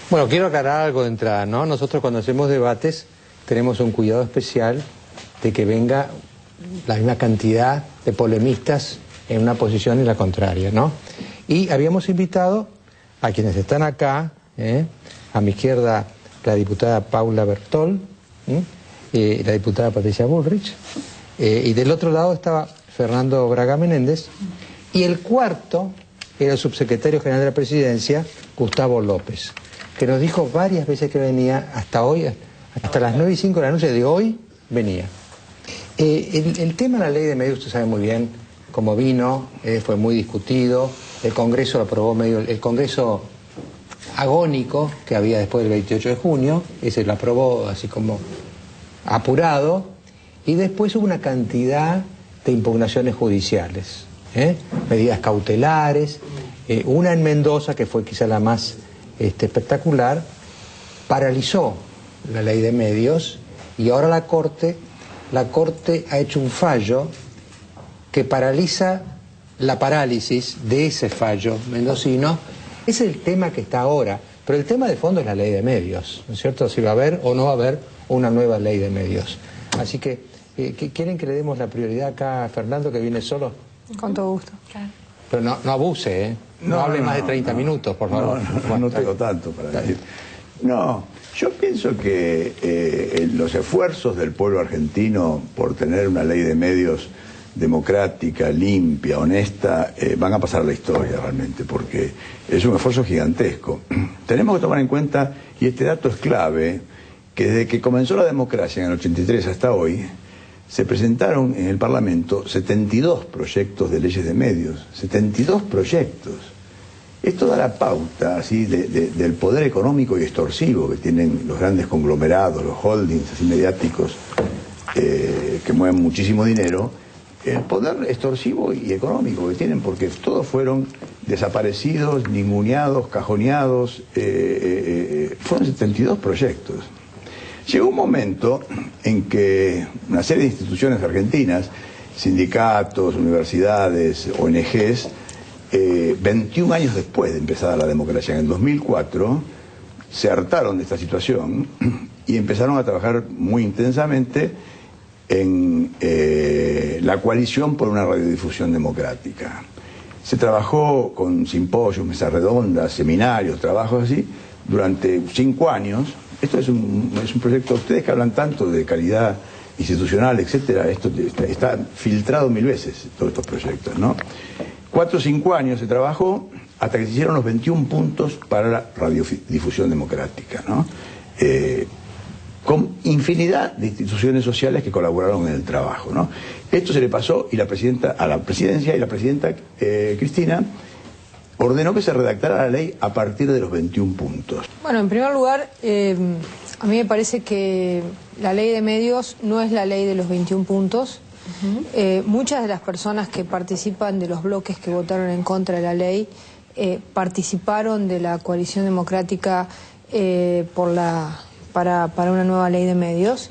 Bueno, quiero aclarar algo de entrada, ¿no? Nosotros cuando hacemos debates tenemos un cuidado especial de que venga la misma cantidad de polemistas en una posición y la contraria, ¿no? Y habíamos invitado a quienes están acá, a mi izquierda la diputada Paula Bertol, la diputada Patricia Bullrich, y del otro lado estaba Fernando Braga Menéndez, y el cuarto era el subsecretario general de la Presidencia, Gustavo López, que nos dijo varias veces que venía, hasta hoy, hasta las 9:05 de la noche de hoy, venía. El tema de la ley de medios, usted sabe muy bien cómo vino, fue muy discutido, el Congreso lo aprobó medio, el Congreso agónico que había después del 28 de junio, ese lo aprobó así como apurado, y después hubo una cantidad de impugnaciones judiciales, medidas cautelares, una en Mendoza, que fue quizá la más espectacular, paralizó la ley de medios, y ahora la Corte ha hecho un fallo que paraliza la parálisis de ese fallo mendocino. Ese es el tema que está ahora, pero el tema de fondo es la ley de medios, ¿no es cierto? Si va a haber o no va a haber una nueva ley de medios. Así que, ¿quieren que le demos la prioridad acá a Fernando, que viene solo? Con todo gusto, claro. Pero no abuse, ¿eh? No hable más de 30 minutos, por favor. No tengo tanto para decir. No, yo pienso que los esfuerzos del pueblo argentino por tener una ley de medios democrática, limpia, honesta, van a pasar a la historia realmente, porque es un esfuerzo gigantesco. Tenemos que tomar en cuenta, y este dato es clave, que desde que comenzó la democracia en el 83 hasta hoy, se presentaron en el Parlamento 72 proyectos de leyes de medios, 72 proyectos. Esto da la pauta así del poder económico y extorsivo que tienen los grandes conglomerados, los holdings así mediáticos, que mueven muchísimo dinero, el poder extorsivo y económico que tienen, porque todos fueron desaparecidos, ninguneados, cajoneados, fueron 72 proyectos. Llegó un momento en que una serie de instituciones argentinas, sindicatos, universidades, ONGs, 21 años después de empezar la democracia, en el 2004, se hartaron de esta situación y empezaron a trabajar muy intensamente en la coalición por una radiodifusión democrática. Se trabajó con simposios, mesas redondas, seminarios, trabajos así, durante 5 años. Esto es un proyecto, ustedes que hablan tanto de calidad institucional, etcétera, esto está filtrado 1000 veces, todos estos proyectos, ¿no? 4 o 5 años se trabajó hasta que se hicieron los 21 puntos para la radiodifusión democrática, ¿no? Con infinidad de instituciones sociales que colaboraron en el trabajo, ¿no? Esto se le pasó a la presidencia, y la presidenta Cristina ordenó que se redactara la ley a partir de los 21 puntos. Bueno, en primer lugar, a mí me parece que la ley de medios no es la ley de los 21 puntos. Muchas de las personas que participan de los bloques que votaron en contra de la ley participaron de la coalición democrática para una nueva ley de medios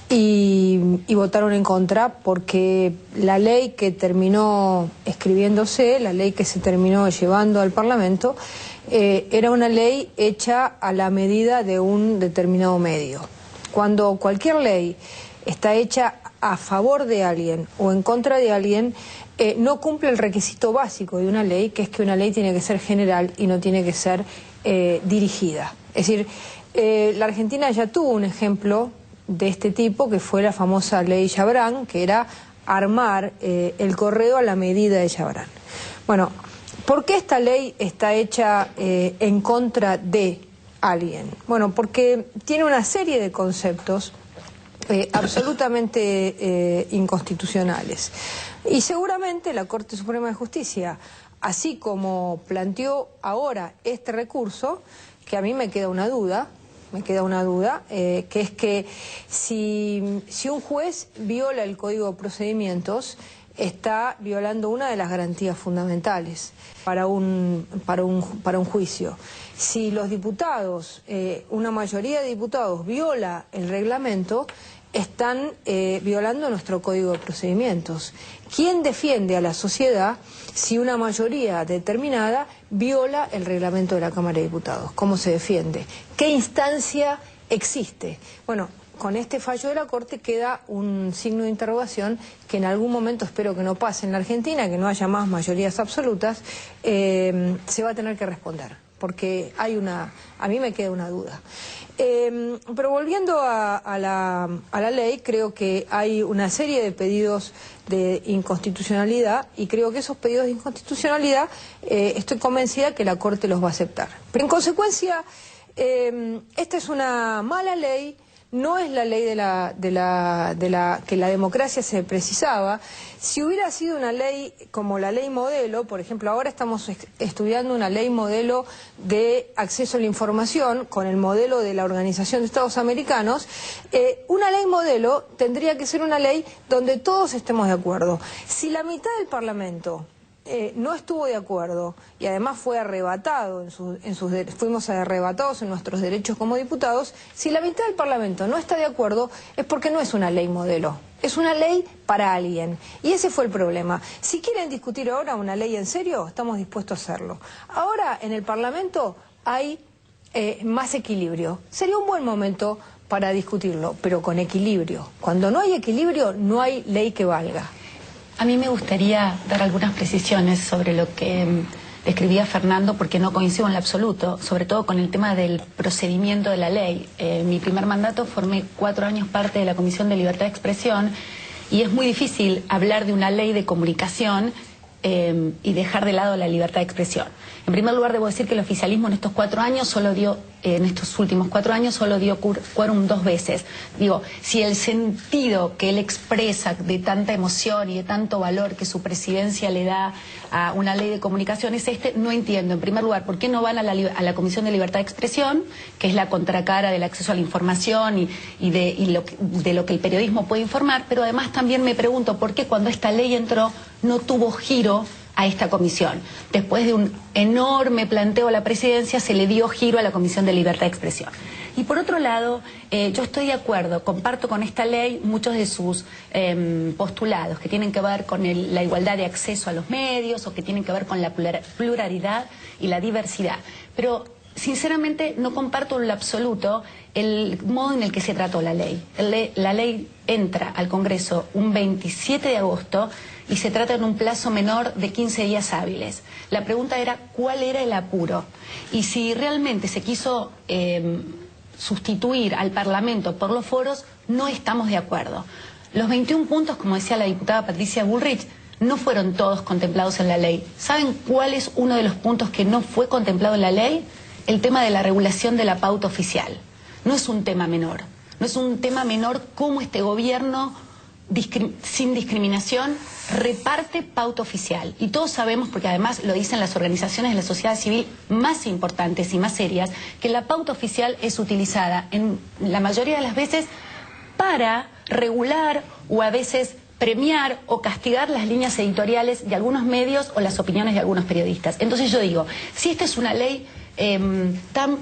y votaron en contra porque la ley que terminó escribiéndose, la ley que se terminó llevando al Parlamento, era una ley hecha a la medida de un determinado medio. Cuando cualquier ley está hecha a favor de alguien o en contra de alguien, no cumple el requisito básico de una ley, que es que una ley tiene que ser general y no tiene que ser dirigida. Es decir, la Argentina ya tuvo un ejemplo de este tipo, que fue la famosa ley Chabrán, que era armar el correo a la medida de Chabrán. Bueno, ¿por qué esta ley está hecha en contra de alguien? Bueno, porque tiene una serie de conceptos absolutamente inconstitucionales. Y seguramente la Corte Suprema de Justicia, así como planteó ahora este recurso, que a mí me queda una duda, que es que si un juez viola el Código de Procedimientos, está violando una de las garantías fundamentales para un juicio. Si los diputados, una mayoría de diputados viola el reglamento, están violando nuestro Código de Procedimientos. ¿Quién defiende a la sociedad si una mayoría determinada viola el reglamento de la Cámara de Diputados? ¿Cómo se defiende? ¿Qué instancia existe? Bueno, con este fallo de la Corte queda un signo de interrogación que en algún momento, espero que no pase en la Argentina, que no haya más mayorías absolutas, se va a tener que responder, porque a mí me queda una duda. Pero volviendo a la ley, creo que hay una serie de pedidos de inconstitucionalidad y creo que esos pedidos de inconstitucionalidad estoy convencida que la Corte los va a aceptar. Pero en consecuencia, esta es una mala ley. No es la ley que la democracia se precisaba. Si hubiera sido una ley como la ley modelo, por ejemplo, ahora estamos estudiando una ley modelo de acceso a la información con el modelo de la Organización de Estados Americanos, una ley modelo tendría que ser una ley donde todos estemos de acuerdo. Si la mitad del Parlamento no estuvo de acuerdo y además fue arrebatado fuimos arrebatados en nuestros derechos como diputados, si la mitad del Parlamento no está de acuerdo es porque no es una ley modelo, es una ley para alguien y ese fue el problema. Si quieren discutir ahora una ley en serio, estamos dispuestos a hacerlo. Ahora en el Parlamento hay más equilibrio, sería un buen momento para discutirlo, pero con equilibrio. Cuando no hay equilibrio no hay ley que valga. A mí me gustaría dar algunas precisiones sobre lo que describía Fernando, porque no coincido en lo absoluto, sobre todo con el tema del procedimiento de la ley. En mi primer mandato formé 4 años parte de la Comisión de Libertad de Expresión y es muy difícil hablar de una ley de comunicación y dejar de lado la libertad de expresión. En primer lugar, debo decir que el oficialismo en estos 4 años en estos últimos 4 años solo dio quórum 2 veces. Digo, si el sentido que él expresa de tanta emoción y de tanto valor que su presidencia le da a una ley de comunicación es no entiendo, en primer lugar, por qué no van a la Comisión de Libertad de Expresión, que es la contracara del acceso a la información y de lo que el periodismo puede informar, pero además también me pregunto por qué cuando esta ley entró no tuvo giro a esta comisión. Después de un enorme planteo a la presidencia, se le dio giro a la Comisión de Libertad de Expresión. Y por otro lado, yo estoy de acuerdo, comparto con esta ley muchos de sus postulados que tienen que ver con la igualdad de acceso a los medios o que tienen que ver con la pluralidad y la diversidad. Pero sinceramente no comparto en lo absoluto el modo en el que se trató la ley. La ley entra al Congreso un 27 de agosto y se trata en un plazo menor de 15 días hábiles. La pregunta era cuál era el apuro y si realmente se quiso sustituir al Parlamento por los foros, no estamos de acuerdo. Los 21 puntos, como decía la diputada Patricia Bullrich, no fueron todos contemplados en la ley. ¿Saben cuál es uno de los puntos que no fue contemplado en la ley? El tema de la regulación de la pauta oficial. No es un tema menor. No es un tema menor cómo este gobierno, sin discriminación, reparte pauta oficial. Y todos sabemos, porque además lo dicen las organizaciones de la sociedad civil más importantes y más serias, que la pauta oficial es utilizada en la mayoría de las veces para regular o a veces premiar o castigar las líneas editoriales de algunos medios o las opiniones de algunos periodistas. Entonces yo digo, si esta es una ley tan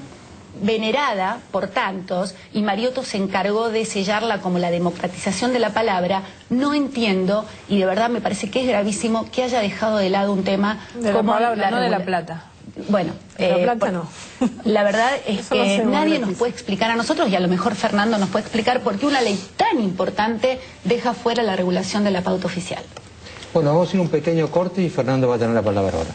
venerada por tantos y Mariotto se encargó de sellarla como la democratización de la palabra, no entiendo y de verdad me parece que es gravísimo que haya dejado de lado un tema de como la palabra, no de la plata. Bueno, la plata no. La verdad es Eso que no nadie nos puede explicar a nosotros y a lo mejor Fernando nos puede explicar por qué una ley tan importante deja fuera la regulación de la pauta oficial. Bueno, vamos a ir a un pequeño corte y Fernando va a tener la palabra ahora.